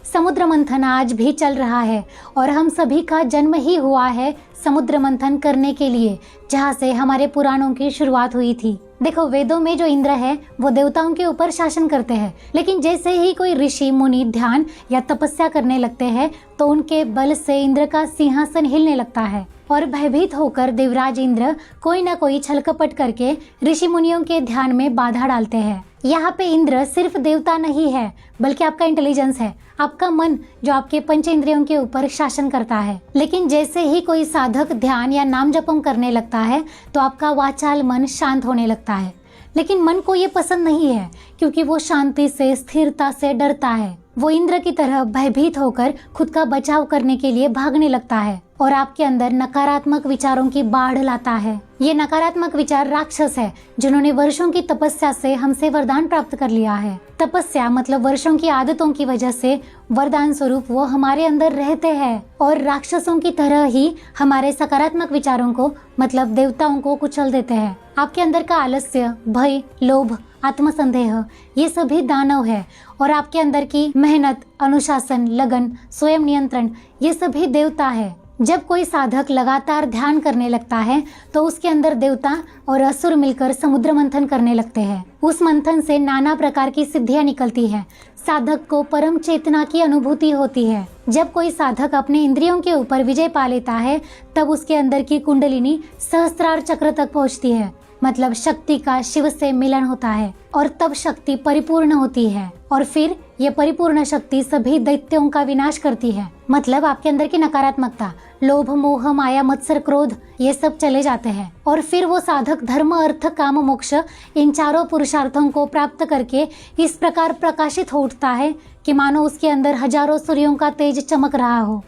समुद्र मंथन आज भी चल रहा है और हम सभी का जन्म ही हुआ है समुद्र मंथन करने के लिए, जहाँ से हमारे पुराणों की शुरुआत हुई थी। देखो, वेदों में जो इंद्र है वो देवताओं के ऊपर शासन करते हैं, लेकिन जैसे ही कोई ऋषि मुनि ध्यान या तपस्या करने लगते हैं तो उनके बल से इंद्र का सिंहासन हिलने लगता है और भयभीत होकर देवराज इंद्र कोई न कोई छलकपट करके ऋषि मुनियों के ध्यान में बाधा डालते हैं। यहाँ पे इंद्र सिर्फ देवता नहीं है, बल्कि आपका इंटेलिजेंस है, आपका मन, जो आपके पंच इंद्रियों के ऊपर शासन करता है। लेकिन जैसे ही कोई साधक ध्यान या नाम जपम करने लगता है तो आपका वाचाल मन शांत होने लगता है। लेकिन मन को ये पसंद नहीं है, क्योंकि वो शांति से, स्थिरता से डरता है। वो इंद्र की तरह भयभीत होकर खुद का बचाव करने के लिए भागने लगता है और आपके अंदर नकारात्मक विचारों की बाढ़ लाता है। ये नकारात्मक विचार राक्षस है, जिन्होंने वर्षों की तपस्या से हमसे वरदान प्राप्त कर लिया है। तपस्या मतलब वर्षों की आदतों की वजह से वरदान स्वरूप वो हमारे अंदर रहते हैं और राक्षसों की तरह ही हमारे सकारात्मक विचारों को मतलब देवताओं को कुचल देते हैं। आपके अंदर का आलस्य, भय, लोभ, आत्मसंदेह, ये सभी दानव है और आपके अंदर की मेहनत, अनुशासन, लगन, स्वयं नियंत्रण, ये सभी देवता है। जब कोई साधक लगातार ध्यान करने लगता है तो उसके अंदर देवता और असुर मिलकर समुद्र मंथन करने लगते हैं। उस मंथन से नाना प्रकार की सिद्धियां निकलती हैं। साधक को परम चेतना की अनुभूति होती है। जब कोई साधक अपने इंद्रियों के ऊपर विजय पा लेता है तब उसके अंदर की कुंडलिनी सहस्त्रार चक्र तक पहुंचती है, मतलब शक्ति का शिव से मिलन होता है और तब शक्ति परिपूर्ण होती है और फिर ये परिपूर्ण शक्ति सभी दैत्यों का विनाश करती है। मतलब आपके अंदर की नकारात्मकता, लोभ, मोह, माया, मत्सर, क्रोध, ये सब चले जाते हैं और फिर वो साधक धर्म, अर्थ, काम, मोक्ष, इन चारों पुरुषार्थों को प्राप्त करके इस प्रकार प्रकाशित हो उठता है कि मानो उसके अंदर हजारों सूर्यों का तेज चमक रहा हो।